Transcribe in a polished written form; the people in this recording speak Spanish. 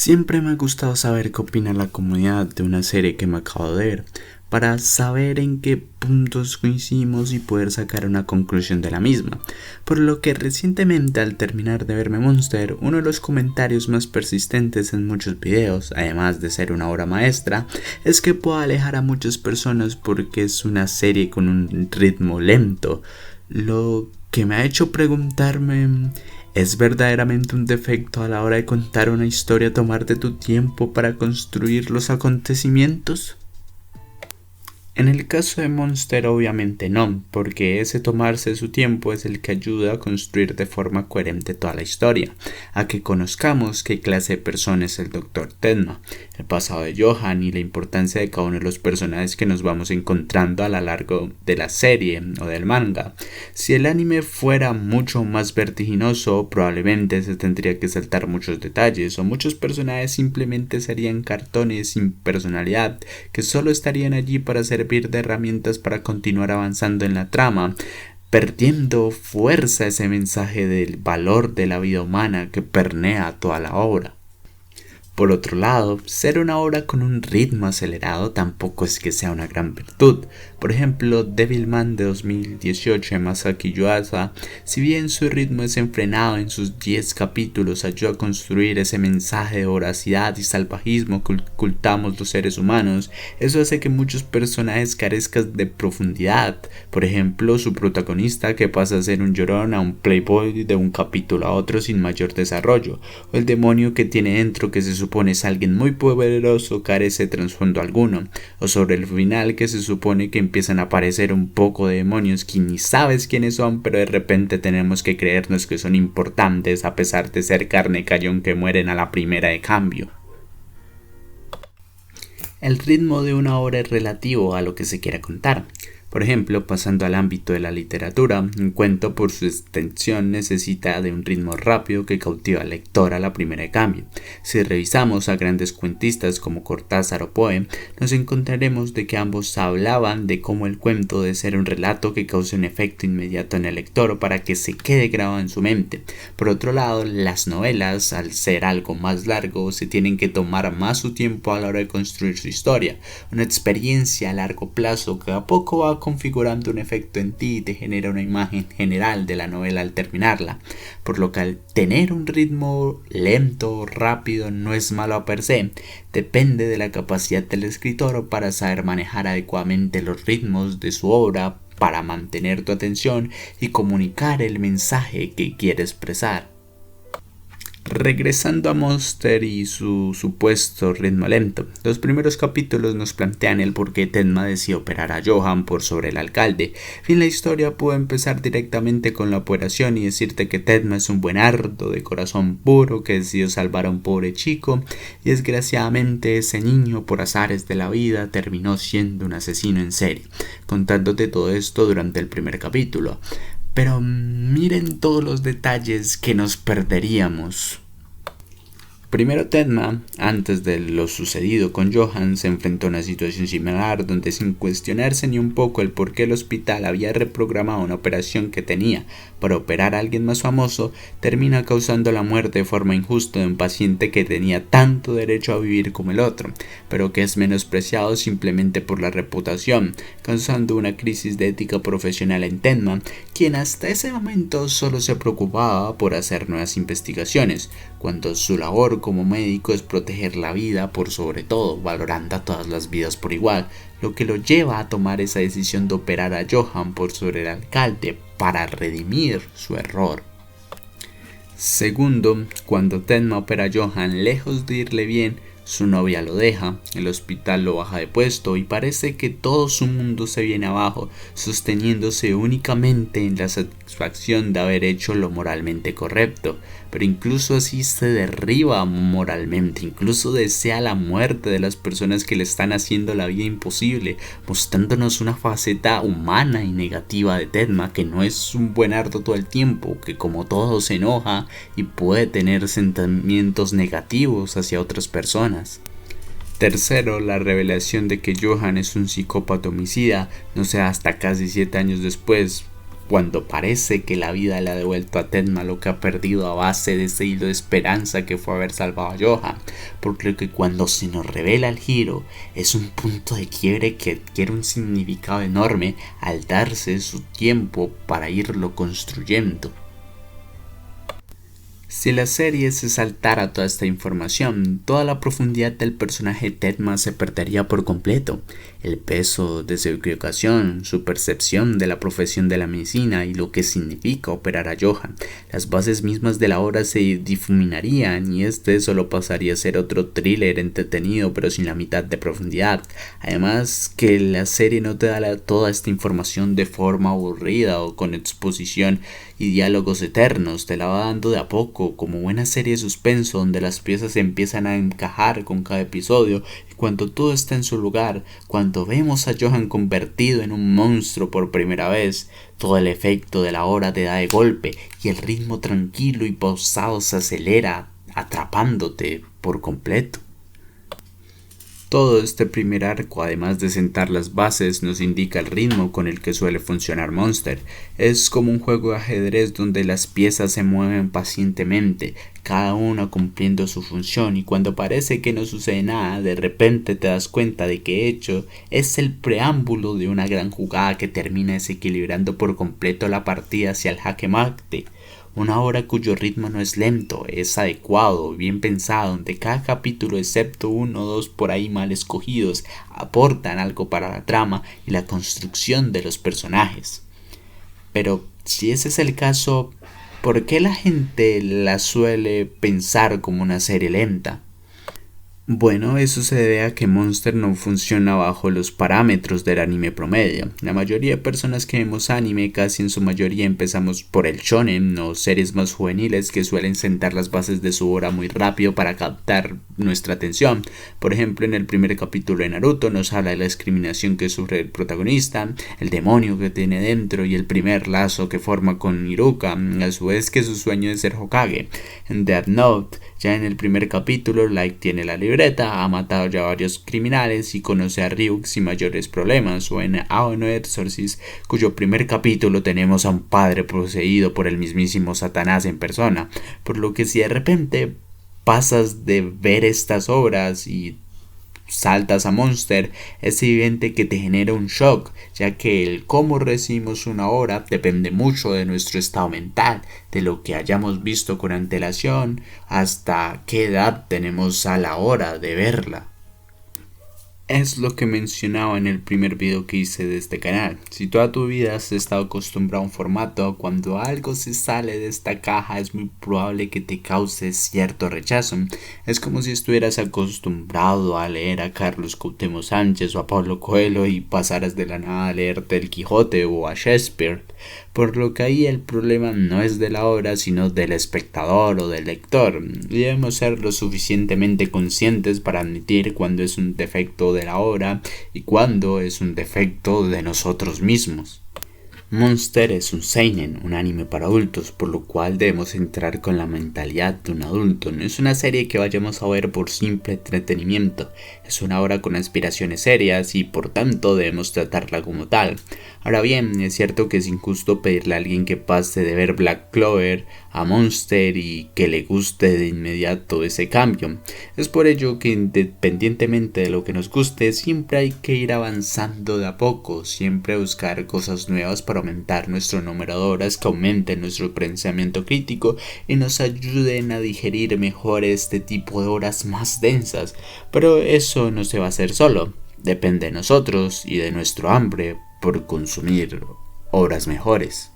Siempre me ha gustado saber qué opina la comunidad de una serie que me acabo de ver, para saber en qué puntos coincidimos y poder sacar una conclusión de la misma. Por lo que recientemente, al terminar de verme Monster, uno de los comentarios más persistentes en muchos videos, además de ser una obra maestra, es que puede alejar a muchas personas porque es una serie con un ritmo lento, lo que me ha hecho preguntarme: ¿es verdaderamente un defecto a la hora de contar una historia tomarte tu tiempo para construir los acontecimientos? En el caso de Monster obviamente no, porque ese tomarse su tiempo es el que ayuda a construir de forma coherente toda la historia, a que conozcamos qué clase de persona es el Dr. Tenma, el pasado de Johan y la importancia de cada uno de los personajes que nos vamos encontrando a lo largo de la serie o del manga. Si el anime fuera mucho más vertiginoso, probablemente se tendría que saltar muchos detalles o muchos personajes simplemente serían cartones sin personalidad que solo estarían allí para servir de herramientas para continuar avanzando en la trama, perdiendo fuerza ese mensaje del valor de la vida humana que permea toda la obra. Por otro lado, ser una obra con un ritmo acelerado tampoco es que sea una gran virtud. Por ejemplo, Devilman de 2018 de Masaki Yuasa, si bien su ritmo es enfrenado en sus 10 capítulos, ayuda a construir ese mensaje de voracidad y salvajismo que ocultamos los seres humanos. Eso hace que muchos personajes carezcan de profundidad. Por ejemplo, su protagonista, que pasa a ser un llorón a un playboy de un capítulo a otro sin mayor desarrollo, o el demonio que tiene dentro, que se supone es alguien muy poderoso, carece de trasfondo alguno, o sobre el final, que se supone que empiezan a aparecer un poco de demonios que ni sabes quiénes son, pero de repente tenemos que creernos que son importantes a pesar de ser carne cayón que mueren a la primera de cambio. El ritmo de una obra es relativo a lo que se quiera contar. Por ejemplo, pasando al ámbito de la literatura, un cuento por su extensión necesita de un ritmo rápido que cautiva al lector a la primera de cambio. Si revisamos a grandes cuentistas como Cortázar o Poe, nos encontraremos de que ambos hablaban de cómo el cuento debe ser un relato que cause un efecto inmediato en el lector para que se quede grabado en su mente. Por otro lado, las novelas, al ser algo más largo, se tienen que tomar más su tiempo a la hora de construir su historia, una experiencia a largo plazo que a poco va configurando un efecto en ti y te genera una imagen general de la novela al terminarla, por lo que al tener un ritmo lento o rápido no es malo a per se, depende de la capacidad del escritor para saber manejar adecuadamente los ritmos de su obra para mantener tu atención y comunicar el mensaje que quiere expresar. Regresando a Monster y su supuesto ritmo lento, los primeros capítulos nos plantean el por qué Tenma decide operar a Johan por sobre el alcalde. Fin, la historia puede empezar directamente con la operación y decirte que Tenma es un buenardo de corazón puro que decidió salvar a un pobre chico, y desgraciadamente ese niño, por azares de la vida, terminó siendo un asesino en serie, contándote todo esto durante el primer capítulo. Pero miren todos los detalles que nos perderíamos. Primero, Tenma, antes de lo sucedido con Johan, se enfrentó a una situación similar donde, sin cuestionarse ni un poco el por qué el hospital había reprogramado una operación que tenía para operar a alguien más famoso, termina causando la muerte de forma injusta de un paciente que tenía tanto derecho a vivir como el otro, pero que es menospreciado simplemente por la reputación, causando una crisis de ética profesional en Tenma, quien hasta ese momento solo se preocupaba por hacer nuevas investigaciones, cuando su labor como médico es proteger la vida por sobre todo, valorando a todas las vidas por igual, lo que lo lleva a tomar esa decisión de operar a Johan por sobre el alcalde para redimir su error. Segundo, cuando Tenma opera a Johan, lejos de irle bien, su novia lo deja, el hospital lo baja de puesto y parece que todo su mundo se viene abajo, sosteniéndose únicamente en la satisfacción de haber hecho lo moralmente correcto. Pero incluso así se derriba moralmente, incluso desea la muerte de las personas que le están haciendo la vida imposible, mostrándonos una faceta humana y negativa de Tenma, que no es un buenardo todo el tiempo, que como todo se enoja y puede tener sentimientos negativos hacia otras personas. Tercero, la revelación de que Johan es un psicópata homicida no se da hasta casi 7 años después, cuando parece que la vida le ha devuelto a Tedma lo que ha perdido a base de ese hilo de esperanza que fue haber salvado a Johan, por lo que cuando se nos revela el giro es un punto de quiebre que adquiere un significado enorme al darse su tiempo para irlo construyendo. Si la serie se saltara toda esta información, toda la profundidad del personaje Tedma se perdería por completo. El peso de su equivocación, su percepción de la profesión de la medicina y lo que significa operar a Johan, las bases mismas de la obra se difuminarían y este solo pasaría a ser otro thriller entretenido pero sin la mitad de profundidad. Además que la serie no te da toda esta información de forma aburrida o con exposición y diálogos eternos, te la va dando de a poco, como buena serie de suspenso donde las piezas empiezan a encajar con cada episodio y cuando todo está en su lugar, cuando vemos a Johan convertido en un monstruo por primera vez, todo el efecto de la hora te da de golpe y el ritmo tranquilo y pausado se acelera, atrapándote por completo. Todo este primer arco, además de sentar las bases, nos indica el ritmo con el que suele funcionar Monster. Es como un juego de ajedrez donde las piezas se mueven pacientemente, cada una cumpliendo su función, y cuando parece que no sucede nada, de repente te das cuenta de que hecho es el preámbulo de una gran jugada que termina desequilibrando por completo la partida hacia el jaque mate. Una obra cuyo ritmo no es lento, es adecuado, bien pensado, donde cada capítulo, excepto uno o dos por ahí mal escogidos, aportan algo para la trama y la construcción de los personajes. Pero si ese es el caso, ¿por qué la gente la suele pensar como una serie lenta? Bueno, eso se debe a que Monster no funciona bajo los parámetros del anime promedio. La mayoría de personas que vemos anime, casi en su mayoría empezamos por el shonen o series más juveniles que suelen sentar las bases de su obra muy rápido para captar nuestra atención. Por ejemplo, en el primer capítulo de Naruto nos habla de la discriminación que sufre el protagonista, el demonio que tiene dentro y el primer lazo que forma con Iruka, a su vez que su sueño es ser Hokage. En Death Note, ya en el primer capítulo, Light tiene la libreta, ha matado ya a varios criminales y conoce a Ryuk sin mayores problemas, o en Ao no Exorcist, cuyo primer capítulo tenemos a un padre poseído por el mismísimo Satanás en persona, por lo que si de repente pasas de ver estas obras y saltas a Monster, es evidente que te genera un shock, ya que el cómo recibimos una obra depende mucho de nuestro estado mental, de lo que hayamos visto con antelación, hasta qué edad tenemos a la hora de verla. Es lo que mencionaba en el primer video que hice de este canal. Si toda tu vida has estado acostumbrado a un formato, cuando algo se sale de esta caja es muy probable que te cause cierto rechazo. Es como si estuvieras acostumbrado a leer a Carlos Cuauhtémoc Sánchez o a Pablo Coelho y pasaras de la nada a leerte El Quijote o a Shakespeare. Por lo que ahí el problema no es de la obra, sino del espectador o del lector, y debemos ser lo suficientemente conscientes para admitir cuando es un defecto de la obra y cuando es un defecto de nosotros mismos. Monster es un seinen, un anime para adultos, por lo cual debemos entrar con la mentalidad de un adulto. No es una serie que vayamos a ver por simple entretenimiento, es una obra con aspiraciones serias y por tanto debemos tratarla como tal. Ahora bien, es cierto que es injusto pedirle a alguien que pase de ver Black Clover a Monster y que le guste de inmediato ese cambio. Es por ello que independientemente de lo que nos guste, siempre hay que ir avanzando de a poco, siempre buscar cosas nuevas para aumentar nuestro número de horas, que aumenten nuestro pensamiento crítico y nos ayuden a digerir mejor este tipo de horas más densas. Pero eso no se va a hacer solo, depende de nosotros y de nuestro hambre por consumir obras mejores.